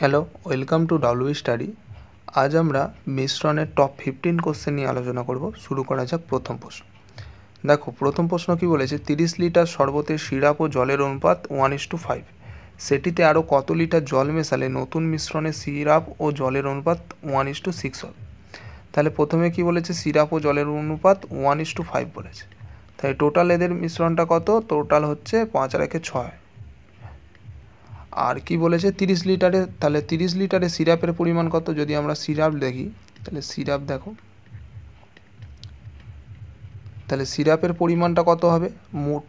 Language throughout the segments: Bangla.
Hello, welcome to W study. আজ আমরা মিশ্রণের টপ 15 কোশ্চেন নিয়ে আলোচনা করব। শুরু করা যাক প্রথম প্রশ্ন। দেখো, প্রথম প্রশ্ন কি বলেছে, 30 লিটার শরবতের সিরাপ ও জলের অনুপাত 1:5। সেটিতে আরও কত লিটার জল মেশালে নতুন মিশ্রণে সিরাপ ও জলের অনুপাত 1:6 হবে? তাহলে প্রথমে কি বলেছে, সিরাপ ও জলের অনুপাত 1:5 বলেছে। তাই টোটাল এদের মিশ্রণটা কত? টোটাল হচ্ছে 5 আর 1 6। আর কি বলেছে 30 লিটারে, তাহলে 30 লিটারে সিরাপের পরিমাণ কত? যদি আমরা সিরাপ দেখি, তাহলে সিরাপ দেখো, তাহলে সিরাপের পরিমাণটা কত হবে?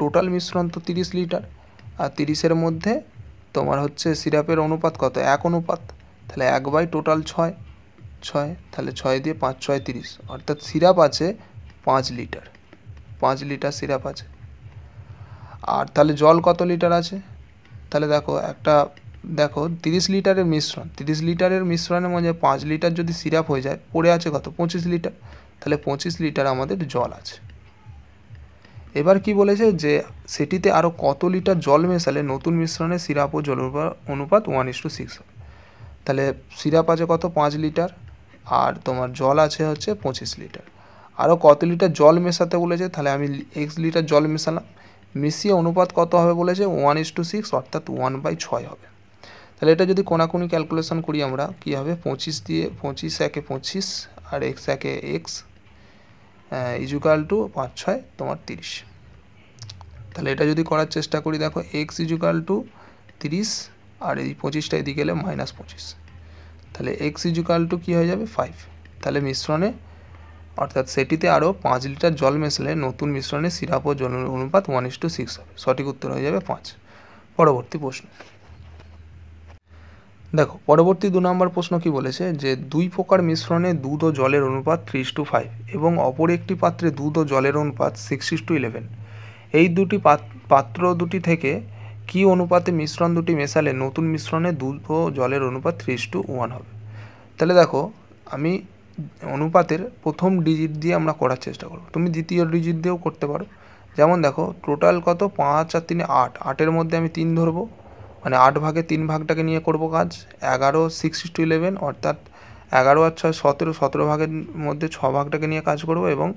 টোটাল মিশ্রণ তো 30 লিটার, আর 30-এর মধ্যে তোমার হচ্ছে সিরাপের অনুপাত কত? 1 অনুপাত। তাহলে 1 বাই টোটাল 6, তাহলে 6 দিয়ে 5 6 30, অর্থাৎ সিরাপ আছে 5 লিটার, 5 লিটার সিরাপ আছে। আর তাহলে জল কত লিটার আছে? তাহলে দেখো 30 লিটারের মিশ্রণ, 30 লিটারের মিশ্রণের মধ্যে 5 লিটার যদি সিরাপ হয়ে যায়, পড়ে আছে কত? 25 লিটার। তাহলে 25 লিটার আমাদের জল আছে। এবার কি বলেছে যে সেটিতে আরও কত লিটার জল মেশালে নতুন মিশ্রণে সিরাপ ও জলের অনুপাত 1:6 হবে? তাহলে সিরাপ আছে কত? 5 লিটার, আর তোমার জল আছে হচ্ছে 25 লিটার। আরও কত লিটার জল মেশাতে বলেছে? তাহলে আমি x লিটার জল মেশালাম, মিশিয়ে অনুপাত কত হবে বলেছে? 1:6, অর্থাৎ 1/6 হবে। তাহলে এটা যদি কোনাকুনি ক্যালকুলেশন করি আমরা, কি হবে? 25 দিয়ে 25 একে 25 আর x একে x ইজুকাল টু 5 6 তোমার 30। তাহলে এটা যদি করার চেষ্টা করি, দেখো x ইজুকাল টু 30, আর এই 25টা এদিকে গেলে -25, তাহলে x ইজুকাল টু কী হয়ে যাবে? 5। তাহলে মিশ্রণে, অর্থাৎ সেটিতে আরও 5 লিটার জল মেশালে নতুন মিশ্রণে সিরাপ ও জলের অনুপাত 1:6 হবে। সঠিক উত্তর হয়ে যাবে 5। পরবর্তী প্রশ্ন দেখো, পরবর্তী 2 নম্বর প্রশ্ন কি বলেছে, যে 2 প্রকার মিশ্রণে দুধ ও জলের অনুপাত 3:5 এবং অপর একটি পাত্রে দুধ ও জলের অনুপাত 6:11। এই দুটি পাত্র দুটি থেকে কি অনুপাতে মিশ্রণ দুটি মেশালে নতুন মিশ্রণে দুধ ও জলের অনুপাত 3:1 হবে? তাহলে দেখো, আমি অনুপাতের প্রথম ডিজিট দিয়ে আমরা করার চেষ্টা করব, তুমি দ্বিতীয় ডিজিট দিয়েও করতে পারো। যেমন দেখো, টোটাল কত? 5 আর 3 8, 8-এর মধ্যে আমি 3 ধরবো, মানে 8 ভাগে 3 ভাগটাকে নিয়ে করব কাজ। 11 6:11, অর্থাৎ 11 আর 6 17, 17 ভাগের মধ্যে 6 ভাগটাকে নিয়ে কাজ করব, এবং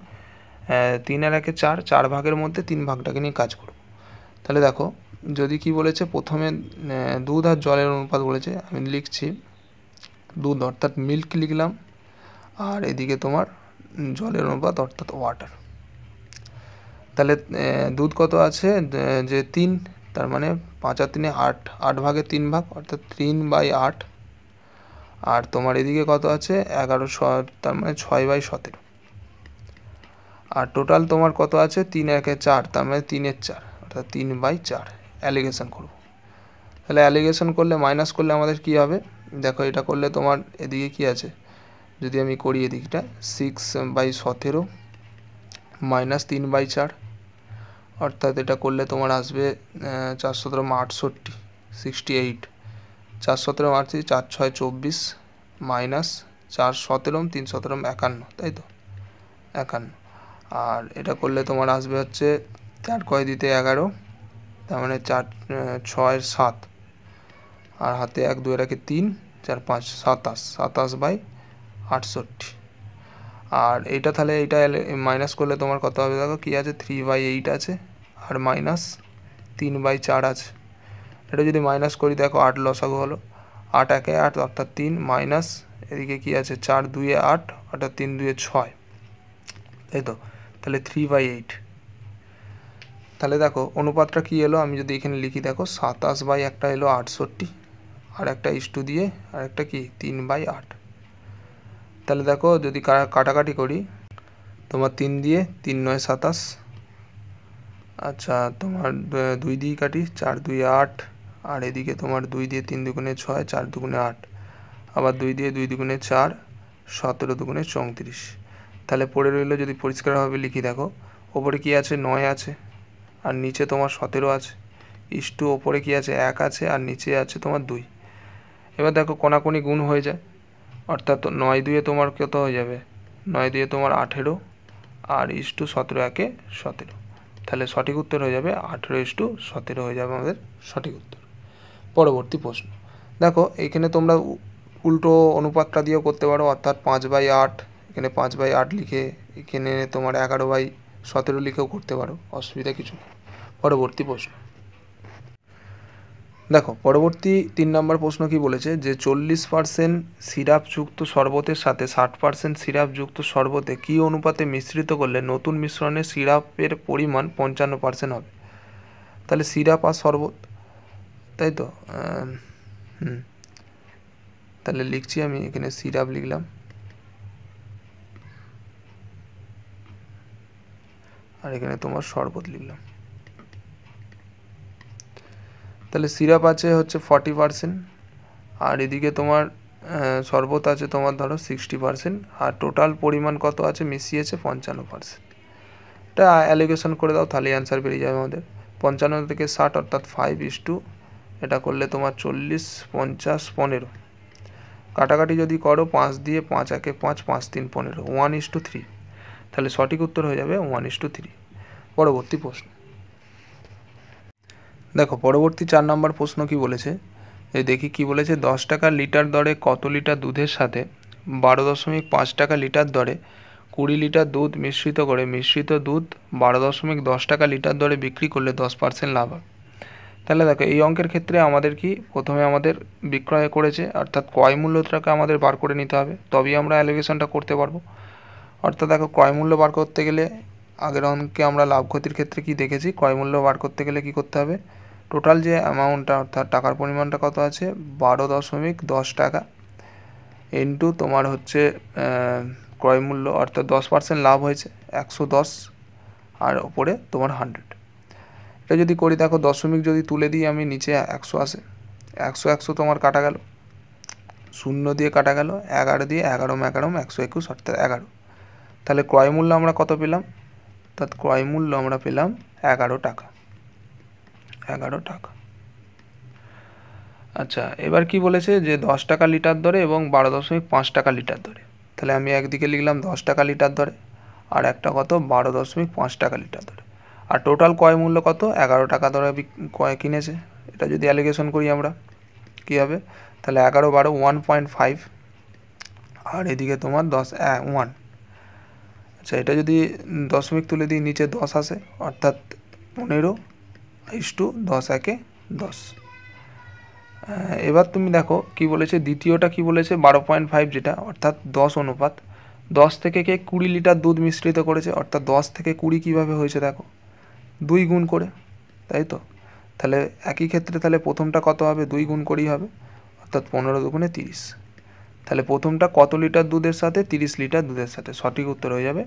3 আর 1 4, 4 ভাগের মধ্যে 3 ভাগটাকে নিয়ে কাজ করব। তাহলে দেখো, যদি কি বলেছে, প্রথমে দুধ আর জলের অনুপাত বলেছে, আমি লিখছি দুধ অর্থাৎ মিল্ক লিখলাম, আর এদিকে তোমার জলের অনুপাত অর্থাৎ ওয়াটার। তাহলে দুধ কত আছে? যে 3, তার মানে 5 আর 3 8, 8 ভাগে 3 ভাগ, অর্থাৎ 3/8। আর তোমার এদিকে কত আছে? 11, তার মানে 6/17। আর টোটাল তোমার কত আছে? 3 1 4, তার মানে 3 4, অর্থাৎ 3/4। অ্যালিগেশন করব। তাহলে অ্যালিগেশন করলে, মাইনাস করলে আমাদের কি হবে? দেখো, এটা করলে তোমার এদিকে কি আছে, যদি আমি করি এদিকটা, 6/17 মাইনাস 3/4, অর্থাৎ এটা করলে তোমার আসবে 4 17 68, 68, 4 17 38, 4 6 24 মাইনাস 4 17 3 17 51, তাই তো 51। আর এটা করলে তোমার আসবে হচ্ছে 4 কয় দিতে 11, তার মানে 4 6 7, আর হাতে 1 2 রাখে 3 4 5 27, 27/68। আর এইটা তাহলে এইটা মাইনাস করলে তোমার কত হবে? দেখো কী আছে, 3/8 আছে, আর মাইনাস 3/4 আছে। এটা যদি মাইনাস করি, দেখো 8 লসাগু হলো, 8 1 8, অর্থাৎ 3, মাইনাস এদিকে কি আছে, 4 2 8, অর্থাৎ 3 2 6, তাই তো। তাহলে 3/8। তাহলে দেখো অনুপাতটা কি এলো, আমি যদি এখানে লিখি, দেখো 27 একটা এলো 68, আর একটা ইস্টু দিয়ে, আর একটা কি 3/8। তাহলে দেখো, যদি কাটাকাটি করি, তোমার 3 দিয়ে 3 9 27, আচ্ছা তোমার 2 দিয়ে কাটি, 4 2 8, আর এদিকে তোমার 2 দিয়ে 3 দুগুণে 6, 4 দুগুণে 8, আবার 2 দিয়ে 2 দুগুণে 4, 17 দুগুণে 34। তাহলে পড়ে রইলো, যদি পরিষ্কারভাবে লিখি, দেখো ওপরে কি আছে? 9 আছে, আর নিচে তোমার 17 আছে, ইস্টু ওপরে কি আছে? 1 আছে, আর নিচে আছে তোমার 2। এবার দেখো কোনাকুনি গুণ হয়ে যায়, অর্থাৎ 9 2 তোমার কত হয়ে যাবে? 9 2 তোমার 18, আর ইস্টু 17 1 17। তাহলে সঠিক উত্তর হয়ে যাবে 18:17 হয়ে যাবে আমাদের সঠিক উত্তর। পরবর্তী প্রশ্ন দেখো এখানে তোমরা উল্টো অনুপাতটা দিয়েও করতে পারো, অর্থাৎ 5/8, এখানে 5/8 লিখে এখানে তোমার 11/17 লিখেও করতে পারো, অসুবিধা কিছু নেই। পরবর্তী প্রশ্ন দেখো, পরবর্তী 3 নম্বর প্রশ্ন কি বলেছে যে 40% সিরাপযুক্ত শরবতের সাথে 60% সিরাপযুক্ত শরবতে কী অনুপাতে মিশ্রিত করলে নতুন মিশ্রণে সিরাপের পরিমাণ 55% হবে। তাহলে সিরাপ আর শরবত, তাই তো, তাহলে লিখছি আমি এখানে সিরাপ লিখলাম, আর এখানে তোমার শরবত লিখলাম। তাহলে সিরাপ আছে হচ্ছে 40%, আর এদিকে তোমার শরবত আছে তোমার ধরো 60%, আর টোটাল পরিমাণ কত আছে মিশিয়েছে 55%। এটা অ্যালিগেশন করে দাও, তাহলে অ্যান্সার বেরিয়ে যাবে আমাদের। 55 থেকে 60 অর্থাৎ 5:, এটা করলে তোমার 40, 50, 15। কাটাকাটি যদি করো 5 দিয়ে, 5 একে 5, 5 3 15, 1:3। তাহলে সঠিক উত্তর হয়ে যাবে 1:3। পরবর্তী প্রশ্ন দেখো, পরবর্তী 4 নম্বর প্রশ্ন কি বলেছে, দেখি কি বলেছে। 10 টাকা লিটার দরে কত লিটার দুধের সাথে 12.5 টাকা লিটার দরে 20 লিটার দুধ মিশ্রিত করে মিশ্রিত দুধ 12.10 টাকা লিটার দরে বিক্রি করলে 10% লাভ হবে। তাহলে দেখো এই অঙ্কের ক্ষেত্রে আমাদের কি প্রথমে আমাদের বিক্রয় করেছে, অর্থাৎ ক্রয় মূল্যটাকে আমাদের বার করে নিতে হবে, তবেই আমরা অ্যালোকেশনটা করতে পারবো। অর্থাৎ দেখো ক্রয় মূল্য বার করতে গেলে আগের অঙ্কে আমরা লাভ ক্ষতির ক্ষেত্রে কি দেখেছি, ক্রয় মূল্য বার করতে গেলে কি করতে হবে, টোটাল যে অ্যামাউন্টটা অর্থাৎ টাকার পরিমাণটা কত আছে 12.10 টাকা ইন্টু তোমার হচ্ছে ক্রয় মূল্য, অর্থাৎ 10% লাভ হয়েছে 110, আর ওপরে তোমার 100। এটা যদি করি দেখো দশমিক যদি তুলে দিই আমি, নিচে 100 আসে, 100 তোমার কাটা গেল, 0 দিয়ে কাটা গেল, 11 দিয়ে, 11 121 অর্থাৎ 11। তাহলে ক্রয় মূল্য আমরা কত পেলাম, অর্থাৎ ক্রয় মূল্য আমরা পেলাম 11 টাকা। 11 টাকা। আচ্ছা, এবার কি বলেছে যে 10 টাকা লিটার দরে এবং 12.5 টাকা লিটার দরে। তাহলে আমি একদিকে লিখলাম 10 টাকা লিটার দরে, আর একটা কত 12.5 টাকা লিটার দরে, আর টোটাল ক্রয় মূল্য কত 11 টাকা দরে কিনেছে। এটা যদি অ্যালিগেশন করি আমরা কী হবে, তাহলে 11 12 1.5, আর এদিকে তোমার 1। আচ্ছা, এটা যদি দশমিক তুলে দিই নিচে 10 আসে, অর্থাৎ 15:10 একে 10। এবার তুমি দেখো কি বলেছে, দ্বিতীয়টা কি বলেছে 12.5, যেটা অর্থাৎ 10 অনুপাত 10 থেকে কে 20 লিটার দুধ মিশ্রিত করেছে, অর্থাৎ 10 থেকে 20 কীভাবে হয়েছে দেখো 2 গুণ করে, তাই তো। তাহলে একই ক্ষেত্রে তাহলে প্রথমটা কত হবে 2 গুণ করেই হবে, অর্থাৎ 15 দুগুণে 30। তাহলে প্রথমটা কত লিটার দুধের সাথে 30 লিটার দুধের সাথে, সঠিক উত্তর হয়ে যাবে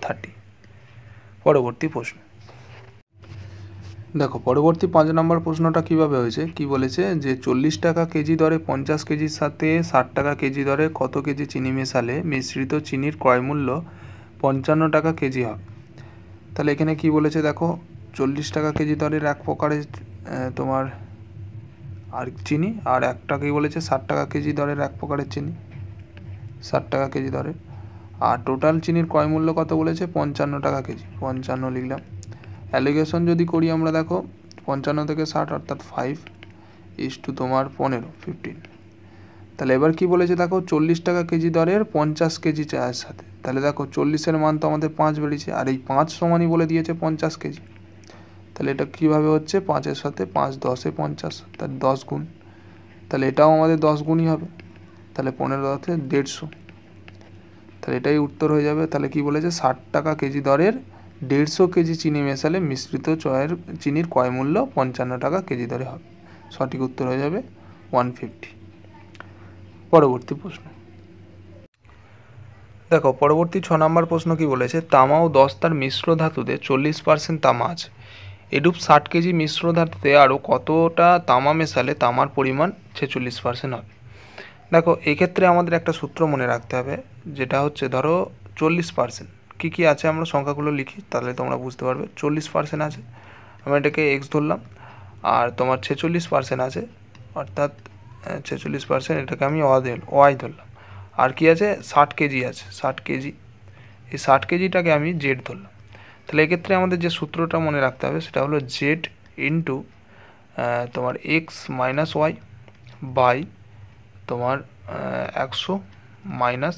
30। পরবর্তী প্রশ্ন দেখো, পরবর্তী 5 নম্বর প্রশ্নটা কীভাবে হয়েছে, কি বলেছে যে 40 টাকা কেজি দরে 50 কেজির সাথে 60 টাকা কেজি দরে কত কেজি চিনি মেশালে মিশ্রিত চিনির ক্রয়মূল্য 55 টাকা কেজি হবে। তাহলে এখানে কি বলেছে দেখো, 40 টাকা কেজি দরের এক প্রকারের তোমার আর চিনি, আর একটা কি বলেছে 60 টাকা কেজি দরের এক প্রকারের চিনি, 60 টাকা কেজি দরের, আর টোটাল চিনির ক্রয়মূল্য কত বলেছে 55 টাকা কেজি, 55 লিখলাম। অ্যালিগেশন যদি করি আমরা দেখো 55 থেকে 60 অর্থাৎ 5:15 তোমার 15। তাহলে এবার কি বলেছে দেখো 40 টাকা কেজি দরের 50 কেজি চায়ের সাথে, তাহলে দেখো 40-এর মান তো আমাদের 5 বেরিয়েছে, আর এই 5 সমানই বলে দিয়েছে 50 কেজি। তাহলে এটা কীভাবে হচ্ছে 5-এর সাথে 5 10-এ 50, তার 10 গুণ, তাহলে এটাও আমাদের 10 গুণই হবে, তাহলে 15 10-এ 150। তাহলে এটাই উত্তর হয়ে যাবে। তাহলে কি বলেছে 60 টাকা কেজি দরের 150 কেজি চিনি মেশালে মিশ্রিত চায়ের চিনির ক্রয় মূল্য 55 টাকা কেজি দরে হবে, সঠিক উত্তর হয়ে যাবে 150। পরবর্তী প্রশ্ন দেখো, পরবর্তী 6 নম্বর প্রশ্ন কি বলেছে, তামা ও দস্তার মিশ্র ধাতুতে 40% তামা আছে, এরূপ 60 কেজি মিশ্র ধাতুতে আরও কতটা তামা মেশালে তামার পরিমাণ 46% হবে। দেখো এক্ষেত্রে আমাদের একটা সূত্র মনে রাখতে হবে, যেটা হচ্ছে ধরো 40% কী কী আছে আমরা সংখ্যাগুলো লিখি, তাহলে তোমরা বুঝতে পারবে। 40% আছে, আমি এটাকে এক্স ধরলাম, আর তোমার 46% আছে, অর্থাৎ 46% এটাকে আমি ওয়াই ধরলাম, আর কি আছে 60 কেজি আছে, 60 কেজি, এই 60 কেজিটাকে আমি জেড ধরলাম। তাহলে এক্ষেত্রে আমাদের যে সূত্রটা মনে রাখতে হবে সেটা হলো জেড ইন্টু তোমার এক্স মাইনাস ওয়াই বাই তোমার 100 মাইনাস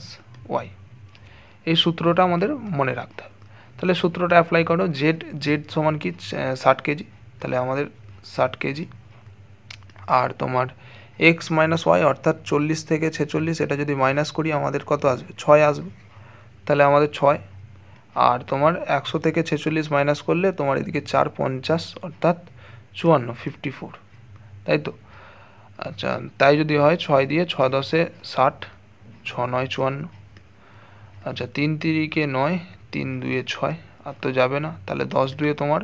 ওয়াই। এই সূত্রটা আমাদের মনে রাখতে হবে। তাহলে সূত্রটা অ্যাপ্লাই করো, জেড সমান কি 60 কেজি, তাহলে আমাদের 60 কেজি। আর তোমার এক্স মাইনাস ওয়াই অর্থাৎ 40 থেকে 46, এটা যদি মাইনাস করি আমাদের কত আসবে? 6 আসবে। তাহলে আমাদের 6। আর তোমার 100 থেকে 46 মাইনাস করলে তোমার এদিকে 4 50 অর্থাৎ 54, 54, তাই তো? আচ্ছা, তাই যদি হয় 6 দিয়ে 6 10 60, 6 9 54। আচ্ছা, 3 3 9, 3 2 6, আর তো যাবে না, তাহলে 10 2 তোমার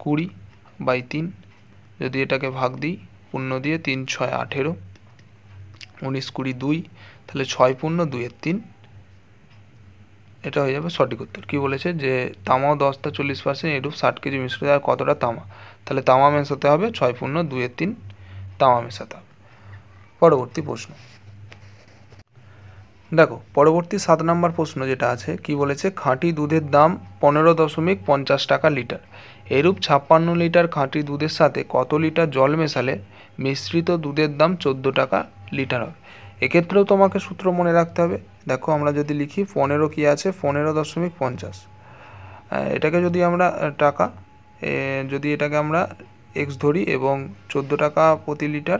20/3। যদি এটাকে ভাগ দিই পূর্ণ দিয়ে, 3 6 18, 19 20 2, তাহলে 6 পূর্ণ 2 3, এটা হয়ে যাবে সঠিক উত্তর। কী বলেছে যে তামা ও দস্তা 40% এরূপ 60 কেজি মিশ্রিত আর কতটা তামা? তাহলে তামা মেশাতে হবে 6 পূর্ণ 2 3 তামা মেশাতে হবে। পরবর্তী প্রশ্ন দেখো, পরবর্তী 7 নম্বর প্রশ্ন যেটা আছে, কি বলেছে? খাঁটি দুধের দাম 15.50 টাকা লিটার। এরূপ 56 লিটার খাঁটি দুধের সাথে কত লিটার জল মেশালে মিশ্রিত দুধের দাম 14 টাকা লিটার হবে? এক্ষেত্রেও তোমাকে সূত্র মনে রাখতে হবে। দেখো, আমরা যদি লিখি 15 কি আছে? 15.50, এটাকে যদি আমরা টাকা, যদি এটাকে আমরা এক্স ধরি এবং 14 টাকা প্রতি লিটার,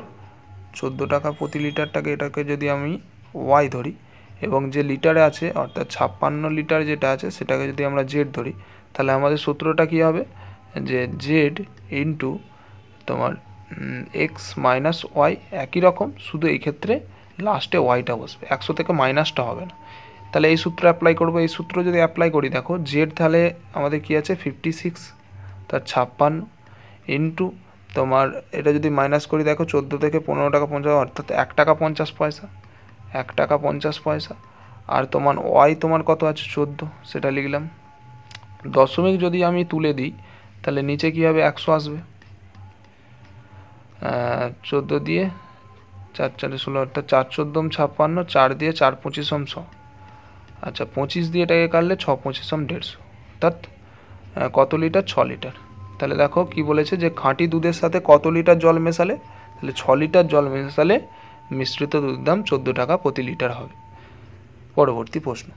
14 টাকা প্রতি লিটারটাকে এটাকে যদি আমি ওয়াই ধরি, এবং যে লিটারে আছে অর্থাৎ 56 লিটার যেটা আছে সেটাকে যদি আমরা জেড ধরি, তাহলে আমাদের সূত্রটা কী হবে? যে জেড ইন্টু তোমার এক্স মাইনাস ওয়াই, একই রকম, শুধু এই ক্ষেত্রে লাস্টে ওয়াইটা বসবে, 100 থেকে মাইনাসটা হবে না। তাহলে এই সূত্র অ্যাপ্লাই করবো। এই সূত্র যদি অ্যাপ্লাই করি, দেখো জেড তাহলে আমাদের কী আছে? 56, তার 56 ইন্টু তোমার এটা যদি মাইনাস করি, দেখো 14 থেকে 15 টাকা 50, অর্থাৎ 1 টাকা 50 পয়সা, 1 টাকা 50 পয়সা। আর তোমার ওয়াই তোমার কত আছে? 14, সেটা লিখলাম। দশমিক যদি আমি তুলে দিই তাহলে নিচে কী হবে? 100 আসবে। 14 দিয়ে 4 4 16, অর্থাৎ 4 14 56, 4 দিয়ে 4 25 100। আচ্ছা, 25 দিয়ে এটাকে কাটলে 6 25 150, অর্থাৎ কত লিটার? 6 লিটার। তাহলে দেখো কি বলেছে যে খাঁটি দুধের সাথে কত লিটার জল মেশালে? তাহলে 6 লিটার জল মেশালে মিশ্রিত দুধের দাম 14 টাকা প্রতি লিটার হবে। পরবর্তী প্রশ্ন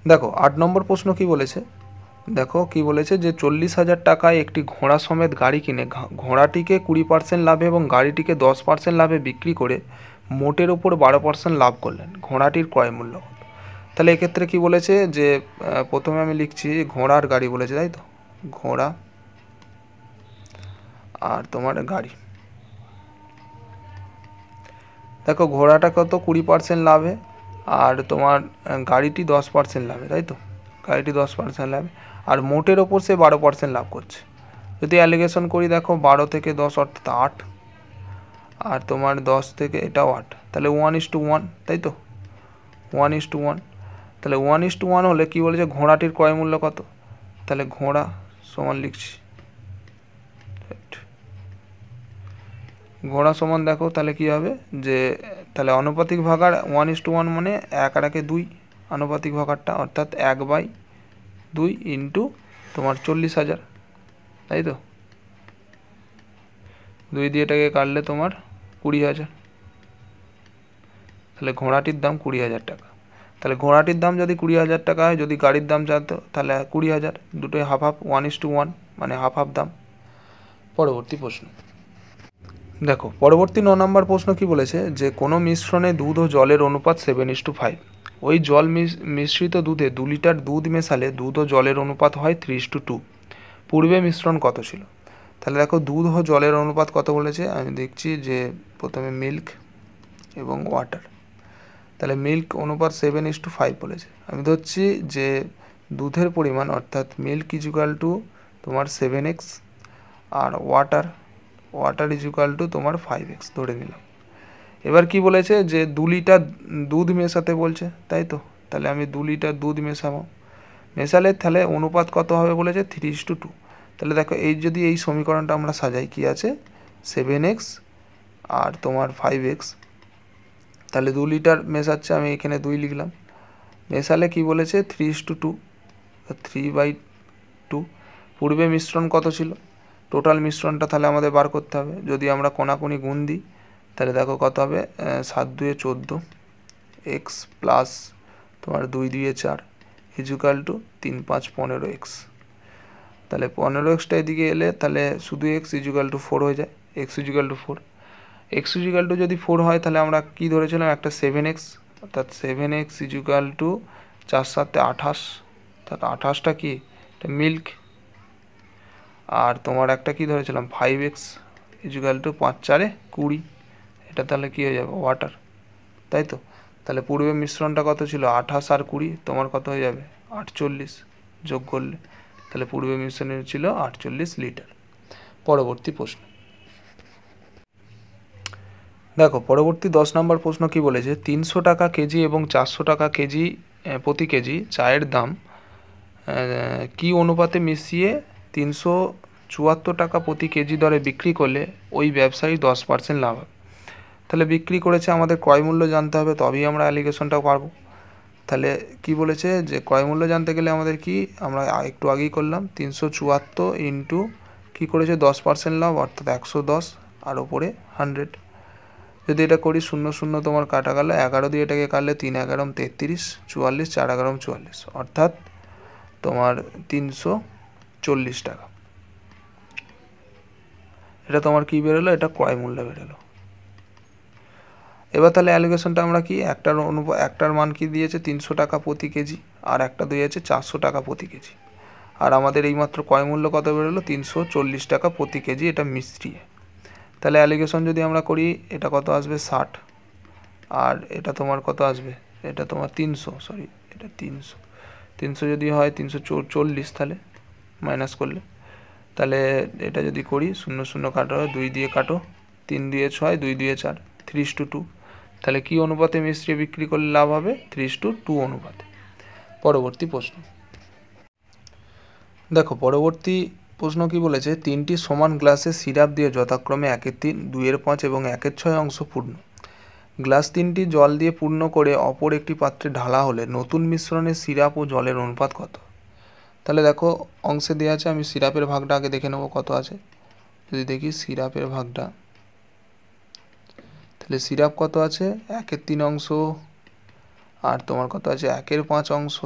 দেখো, 8 নম্বর প্রশ্ন কি বলেছে? দেখো কি বলেছে যে 40,000 টাকায় একটি ঘোড়া সমেত গাড়ি কিনে ঘোড়াটিকে 20% লাভে এবং গাড়িটিকে 10% লাভে বিক্রি করে মোটের ওপর 12% লাভ করলেন। ঘোড়াটির ক্রয় মূল্য কত? তাহলে এক্ষেত্রে কি বলেছে যে প্রথমে আমি লিখছি ঘোড়ার গাড়ি বলেছে, তাই তো? ঘোড়া আর তোমার গাড়ি। দেখো, ঘোড়াটা কত? 20% লাভে, আর তোমার গাড়িটি 10% লাভে, তাই তো? গাড়িটি 10% লাভে, আর মোটের ওপর সে 12% লাভ করছে। যদি অ্যালিগেশন করি, দেখো 12 থেকে 10 অর্থাৎ 8, আর তোমার 10 থেকে এটাও 8, তাহলে 1:1, তাই তো? 1:1, তাহলে 1:1 হলে কী বলেছে? ঘোড়াটির ক্রয় মূল্য কত? তাহলে ঘোড়া সমান লিখছি, ঘোড়া সমান দেখো তাহলে কী হবে যে তাহলে আনুপাতিক ভাগাড় 1:1 মানে 1 আর 1 2, আনুপাতিক ভাগাড়টা, অর্থাৎ 1/2 ইন্টু তোমার 40,000, তাই তো? 2 দিয়ে এটাকে কাটলে তোমার 20,000, তাহলে ঘোড়াটির দাম 20,000 টাকা। তাহলে ঘোড়াটির দাম যদি 20,000 টাকা হয়, যদি গাড়ির দাম জানতো তাহলে 20,000, দুটোই হাফ হাফ, 1:1 মানে হাফ হাফ দাম। পরবর্তী প্রশ্ন দেখো, পরবর্তী 9 নম্বর প্রশ্ন কি বলেছে যে কোনো মিশ্রণে দুধ ও জলের অনুপাত 7:5। ওই জল মিশ্রিত দুধে 2 লিটার দুধ মেশালে দুধ ও জলের অনুপাত হয় 3:2। পূর্বে মিশ্রণ কত ছিল? তাহলে দেখো দুধ ও জলের অনুপাত কত বলেছে, আমি দেখছি যে প্রথমে মিল্ক এবং ওয়াটার। তাহলে মিল্ক অনুপাত 7:5 বলেছে। আমি ধরছি যে দুধের পরিমাণ অর্থাৎ মিল্ক ইজুকাল টু তোমার 7x, R water equal to তোমার 5x ধরে নিলাম। এবার কি বলেছে যে 2 লিটার দুধ মেশাতে বলছে, তাই তো? তাহলে আমি 2 লিটার দুধ মেশালে তাহলে অনুপাত কত হবে বলেছে? 3:2। তাহলে দেখো এই যদি এই সমীকরণটা আমরা সাজাই, কি আছে? 7x আর তোমার 5x, তাহলে 2 লিটার মেশাচ্ছে, আমি এখানে 2 লিখলাম। মেশালে কি বলেছে? 3:2, 3/2। পূর্বে মিশ্রণ কত ছিল? টোটাল মিশ্রণটা তাহলে আমাদের বার করতে হবে। যদি আমরা কোনাকুনি গুণ দিই তাহলে দেখো কত হবে, 7 2 14 এক্স প্লাস তোমার 2 2 4 ইজুকাল টু 3 5 15 এক্স। তাহলে 15 এক্সটা এদিকে এলে তাহলে শুধু এক্স ইজুকাল টু 4 হয়ে যায়, x equal to 4। X equal to যদি 4 হয় তাহলে আমরা কি ধরেছিলাম, একটা 7x, অর্থাৎ 7x ইজুকাল টু 4 7 28, অর্থাৎ 28টা কি, এটা মিল্ক। আর তোমার একটা কি ধরেছিলাম 5x ইজুকাল টু 5 4 20, এটা তাহলে কি হয়ে যাবে, ওয়াটার, তাই তো। তাহলে পূর্বে মিশ্রণটা কত ছিল, 28 আর 20, তোমার কত হয়ে যাবে 48 যোগ করলে, তাহলে পূর্বে মিশ্রণে ছিল 48 লিটার। পরবর্তী প্রশ্ন দেখো, পরবর্তী 10 নম্বর প্রশ্ন কি বলেছে, 300 টাকা কেজি এবং 400 টাকা কেজি প্রতি কেজি চায়ের দাম কি অনুপাতে মিশিয়ে 374 টাকা প্রতি কেজি দরে বিক্রি করলে ওই ব্যবসায়ী 10% লাভ হবে। তাহলে বিক্রি করেছে, আমাদের ক্রয় মূল্য জানতে হবে, তবেই আমরা অ্যালিগেশনটা পারবো। তাহলে কি বলেছে যে ক্রয় মূল্য জানতে গেলে আমাদের কি, আমরা একটু আগেই করলাম 374 ইন্টু কী করেছে 10% লাভ, অর্থাৎ 110, আর ওপরে 100। যদি এটা করি 0 0 তোমার কাটা গেল, 11 দিয়ে এটাকে কাটলে 3 11 33, 44 4 11 44, অর্থাৎ তোমার 340 টাকা। এটা তোমার কি বেরোলো, এটা ক্রয় মূল্য বেরোলো। এবার তাহলে অ্যালিগেশনটা আমরা কি, একটার মান কি দিয়েছে 300 টাকা প্রতি কেজি, আর একটা দিয়েছে 400 টাকা প্রতি কেজি, আর আমাদের এইমাত্র ক্রয় মূল্য কত বেরোলো 340 টাকা প্রতি কেজি, এটা মিশিয়ে। তাহলে অ্যালিগেশন যদি আমরা করি, এটা কত আসবে 60, আর এটা তোমার কত আসবে, এটা তোমার 300, সরি এটা 300 যদি হয় 340, তাহলে মাইনাস করলে, তাহলে এটা যদি করি 0 0 কাটো, 2 দিয়ে কাটো, 3 দিয়ে 6, 2 দিয়ে 4, 3:2। তাহলে কি অনুপাতে মিশ্রিয়ে বিক্রি করলে লাভ হবে, 3:2 অনুপাতে। পরবর্তী প্রশ্ন দেখো, পরবর্তী প্রশ্ন কি বলেছে, 3টি সমান গ্লাসে সিরাপ দিয়ে যথাক্রমে 1/3, 2/5 এবং 1/6 অংশ পূর্ণ গ্লাস 3টি জল দিয়ে পূর্ণ করে অপর একটি পাত্রে ঢালা হলে নতুন মিশ্রণে সিরাপ ও জলের অনুপাত কত। তাহলে দেখো অংশে দেওয়া আছে, আমি সিরাপের ভাগটা আগে দেখে নেবো কত আছে। যদি দেখি সিরাপের ভাগটা, তাহলে সিরাপ কত আছে 1/3 অংশ, আর তোমার কত আছে 1/5 অংশ,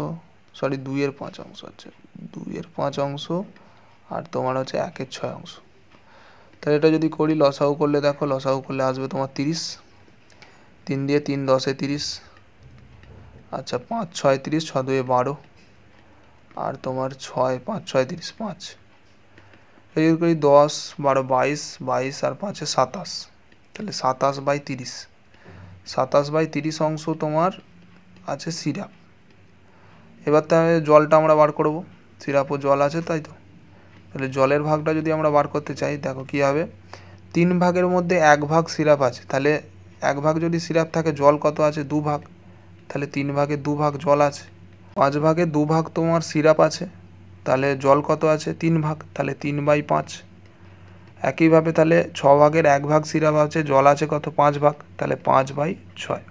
সরি 2/5 অংশ আছে, 2/5 অংশ, আর তোমার হচ্ছে 1/6 অংশ। তাহলে এটা যদি করি লসাগু করলে, দেখো লসাগু করলে আসবে তোমার 30, 3 দিয়ে 3 10 30, আচ্ছা 5 6 30, 6 2 12, আর তোমার 6 5 6 30 5, এই যদি করি 10 12 22, 22 আর 5 27, তাহলে 27/30, 27/30 অংশ তোমার আছে সিরাপ। এবার তাহলে জলটা আমরা বার করব, সিরাপও জল আছে তাই তো। তাহলে জলের ভাগটা যদি আমরা বার করতে চাই, দেখো কী হবে, 3 ভাগের মধ্যে 1 ভাগ সিরাপ আছে, তাহলে 1 ভাগ যদি সিরাপ থাকে, জল কত আছে 2 ভাগ, তাহলে 3 ভাগে 2 ভাগ জল আছে। 5 ভাগে 2 ভাগ তোমার সিরাপ আছে, তাহলে জল কত আছে 3 ভাগ, তাহলে 3/5। একইভাবে তাহলে 6 ভাগের 1 ভাগ সিরাপ আছে, জল আছে কত 5 ভাগ, তাহলে 5/6।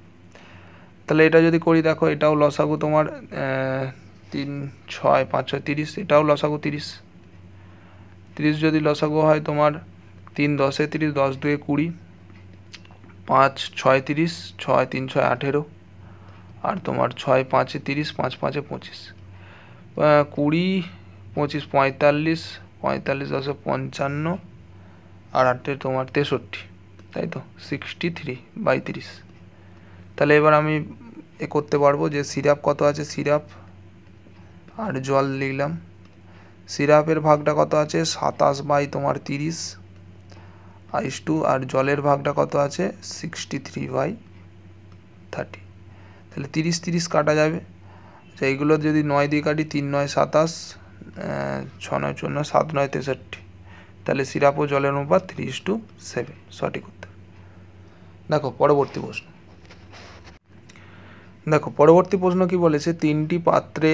তাহলে এটা যদি করি, দেখো এটাও লসাগু তোমার 3 6 5 6 30, এটাও লসাগু 30, 30 যদি লসাগু হয় তোমার 3 10 30, 10 2 20, 5 6 30, 6 3 6 18, আর তোমার 6 5 30, 5 5 25, 20 25 45, 45 10 55, আর 8 তোমার 63, তাই তো 63/30। তাহলে এবার আমি করতে পারবো যে সিরাপ কত আছে, সিরাপ আর জল লিখলাম, সিরাপের ভাগটা কত আছে 27/30 (2), আর জলের ভাগটা কত আছে 63/30। তাহলে 30 30 কাটা যাবে, আচ্ছা এইগুলো যদি 9 দিয়ে কাটি, 3 9 27, 6 9 54, 7 9 63, তাহলে সিরাপ ও জলের অনুপাত 3:7, সঠিক উত্তর। দেখো পরবর্তী প্রশ্ন, দেখো পরবর্তী প্রশ্ন কি বলেছে, 3টি পাত্রে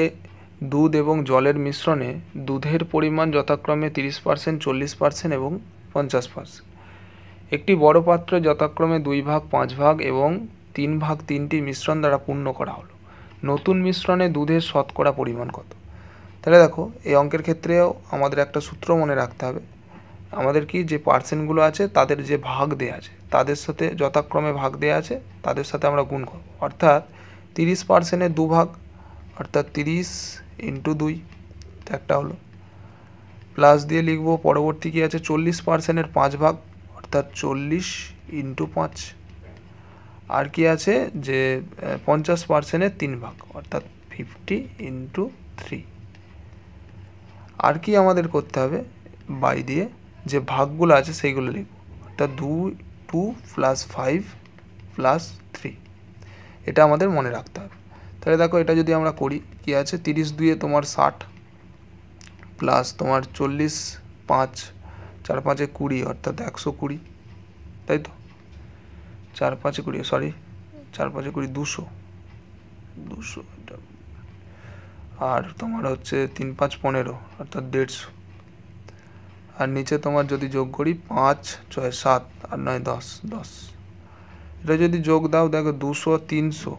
দুধ এবং জলের মিশ্রণে দুধের পরিমাণ যথাক্রমে 30%, 40% এবং 50%। একটি বড় পাত্রে যথাক্রমে 2 ভাগ 5 ভাগ এবং 3 ভাগ 3টি মিশ্রণ দ্বারা পূর্ণ করা হলো, নতুন মিশ্রণে দুধের শতকরা পরিমাণ কত। তাহলে দেখো এই অঙ্কের ক্ষেত্রেও আমাদের একটা সূত্র মনে রাখতে হবে, আমাদের কি যে পার্সেন্টগুলো আছে তাদের যে ভাগ দেওয়া আছে, তাদের সাথে যথাক্রমে ভাগ দেওয়া আছে তাদের সাথে আমরা গুণ করব, অর্থাৎ 30%-এর 2 ভাগ অর্থাৎ 30 × 2 একটা হলো, প্লাস দিয়ে লিখব পরবর্তী কী আছে 40%-এর 5 ভাগ অর্থাৎ 40 × 5, আর কি আছে যে 50%-এর 3 ভাগ অর্থাৎ 50 × 3। আর কি আমাদের করতে হবে বাই দিয়ে যে ভাগগুলো আছে সেইগুলো লিখব, অর্থাৎ 2 + 5 + 3, এটা আমাদের মনে রাখতে হবে। তাহলে দেখো এটা যদি আমরা করি কি আছে 30 2 তোমার 60 প্লাস তোমার 40 5 4 5 20 অর্থাৎ 120, তাই তো 4 5 20 সরি 4 5 20 200 এটা, আর তোমার হচ্ছে 3 5 15 অর্থাৎ 150, আর নিচে তোমার যদি যোগ করি 5 6 7 আর 9 10 10, এটা যদি যোগ দাও দেখো 200 300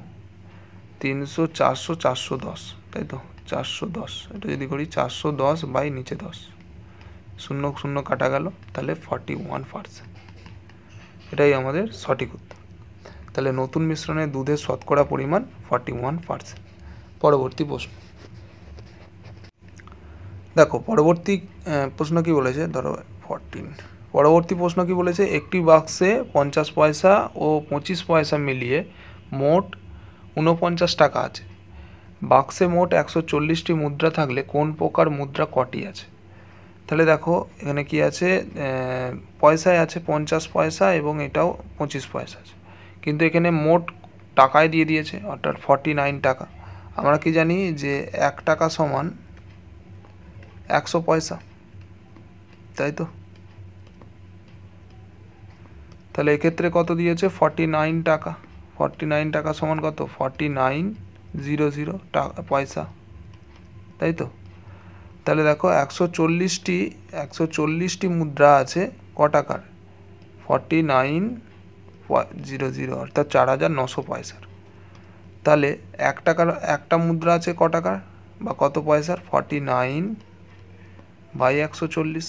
300 400 410, তাই তো 410, এটা যদি করি 410 বাই নিচে 10, 0 0 কাটা গেল, তাহলে 41%, এটাই আমাদের সঠিক উত্তর। তাহলে নতুন মিশ্রণে দুধের শতকরা পরিমাণ 41%। পরবর্তী প্রশ্ন দেখো, পরবর্তী প্রশ্ন কি বলেছে, ধরো 14, পরবর্তী প্রশ্ন কি বলেছে, একটি বাক্সে 50 পয়সা ও 25 পয়সা মিলিয়ে মোট 49 টাকা আছে। বাক্সে মোট 140টি মুদ্রা থাকলে কোন প্রকার মুদ্রা কটি আছে? তাহলে দেখো এখানে কি আছে, পয়সায় আছে 50 পয়সা এবং এটাও 25 পয়সা আছে, কিন্তু এখানে মোট টাকায় দিয়ে দিয়েছে অর্থাৎ 49 টাকা। আমরা কি জানি যে 1 টাকা সমান 100 পয়সা, তাই তো, তাহলে এক্ষেত্রে কত দিয়েছে 49 টাকা, 49 টাকা সমান কত 4900 টাকা পয়সা, তাই তো। তাহলে দেখো 140টি মুদ্রা আছে ক টাকার 4900 অর্থাৎ 4900 পয়সার। তাহলে 1 টাকার একটা মুদ্রা আছে ক টাকার বা কত পয়সার 49 বাই 140,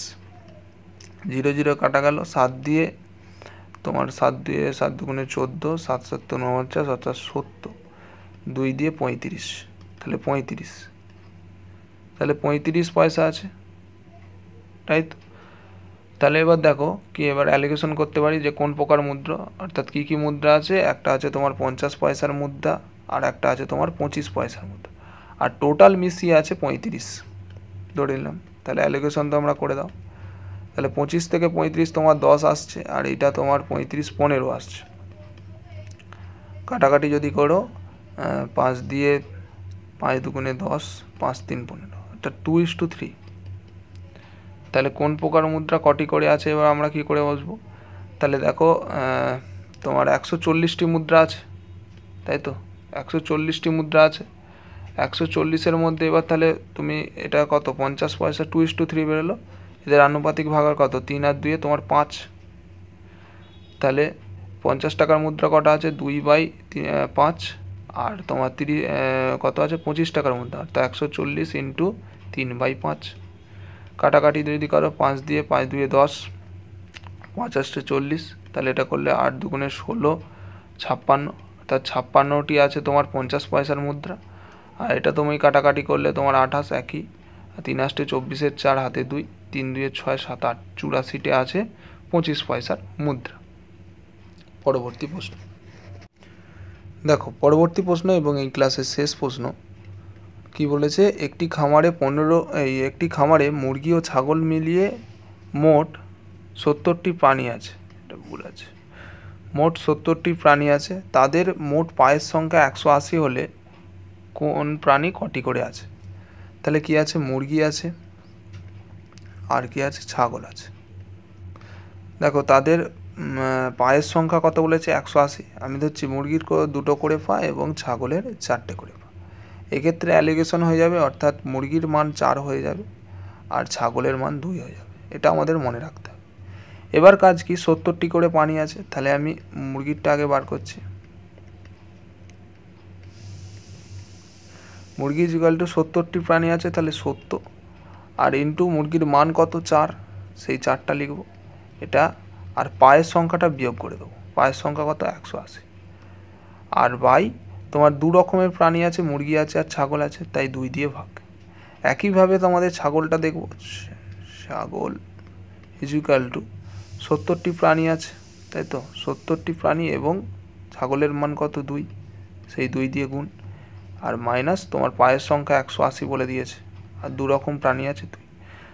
0 0 কাটা গেল, 7 দিয়ে তোমার 7 দিয়ে 7 দুগুণে 14, 7 7 49, 7 70, 2 দিয়ে 35, তাহলে 35, তাহলে 35 পয়সা আছে, তাই তো। তাহলে এবার দেখো কি এবার অ্যালিগেশন করতে পারি যে কোন প্রকার মুদ্রা, অর্থাৎ কি কি মুদ্রা আছে, একটা আছে তোমার 50 পয়সার মুদ্রা আর একটা আছে তোমার 25 পয়সার মুদ্রা, আর টোটাল মিশিয়ে আছে 35 ধরে নিলাম। তাহলে অ্যালিগেশন তো আমরা করে দাও, তাহলে 25 থেকে 35 তোমার 10 আসছে আর এটা তোমার 35 15 আসছে, কাটাকাটি যদি করো 5 দিয়ে 5 দুগুণে 10, 5 3 15 অর্থাৎ 2:3। তাহলে কোন প্রকার মুদ্রা কটি করে আছে এবার আমরা কি করে বসবো, তাহলে দেখো তোমার 140টি মুদ্রা আছে, তাই তো 140টি মুদ্রা আছে, 140-এর মধ্যে এবার তাহলে তুমি এটা কত 50 পয়সা 2:3 বেরোলো, এদের আনুপাতিক ভাগার কত 3 আর 2 তোমার 5, তাহলে 50 টাকার মুদ্রা কটা আছে 2/5, আর তোমার কত আছে 25 টাকার মুদ্রা, অর্থাৎ 140 × 3/5, কাটাকাটি যদি করো 5 দিয়ে 5 2 10, 5 8 40, তাহলে এটা করলে 8 দুগুণে 16 56, অর্থাৎ 56টি আছে তোমার 50 পয়সার মুদ্রা, আর এটা তুমি কাটাকাটি করলে তোমার 28 একই, 3 8 24, 4 হাতে 2, 3 2 6 7 8 84টে আছে 25 পয়সার মুদ্রা। পরবর্তী প্রশ্ন দেখো, পরবর্তী প্রশ্ন এবং এই ক্লাসের শেষ প্রশ্ন কি বলেছে, একটি খামারে মুরগি ও ছাগল মিলিয়ে মোট 70টি প্রাণী আছে, এটা ভুল আছে, মোট 70টি প্রাণী আছে, তাদের মোট পায়ের সংখ্যা 180 হলে কোন প্রাণী কটি করে আছে? তাহলে কি আছে মুরগি আছে আর কি আছে ছাগল আছে। দেখো তাদের পায়ের সংখ্যা কত বলেছে 180, আমি ধরছি মুরগির 2টো করে পা এবং ছাগলের 4টে করে পা, এক্ষেত্রে অ্যালিগেশন হয়ে যাবে, অর্থাৎ মুরগির মান 4 হয়ে যাবে আর ছাগলের মান 2 হয়ে যাবে, এটা আমাদের মনে রাখতে হবে। এবার কাজ কি 70টি করে প্রাণী আছে, তাহলে আমি মুরগিরটা আগে বার করছি, মুরগি ইকুয়াল টু 70টি প্রাণী আছে তাহলে 70 আর ইন্টু মুরগির মান কত 4, সেই 4টা লিখব, এটা আর পায়ের সংখ্যাটা বিয়োগ করে দেবো। পায়ের সংখ্যা কত? 180। আর বাই তোমার দু রকমের প্রাণী আছে, মুরগি আছে আর ছাগল আছে, তাই 2 দিয়ে ভাগ। একইভাবে তোমাদের ছাগলটা দেখব, ছাগল ইকুয়াল টু 70টি প্রাণী আছে, তাই তো 70টি প্রাণী এবং ছাগলের মান কত? 2, সেই 2 দিয়ে গুণ, আর মাইনাস তোমার পায়ের সংখ্যা 180 বলে দিয়েছে, আর দু রকম প্রাণী আছে 2।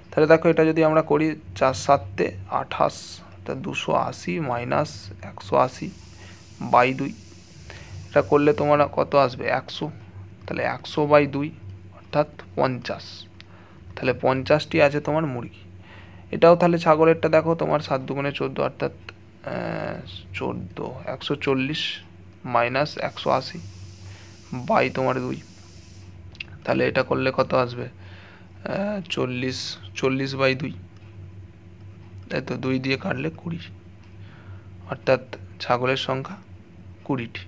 তাহলে দেখো এটা যদি আমরা করি 4 7 28, তা 280 মাইনাস 180 বাই 2, এটা করলে তোমার কত আসবে? 100। তাহলে 100 বাই 2 অর্থাৎ 50। তাহলে 50টি আছে তোমার মুরগি। এটাও তাহলে ছাগলেরটা দেখো তোমার 7 দুগুণে 14 অর্থাৎ 140 মাইনাস 180 বাই তোমার 2, তাহলে এটা করলে কত আসবে? 40 বাই 2, তাই তো 2 দিয়ে কাটলে 20, অর্থাৎ ছাগলের সংখ্যা 20টি।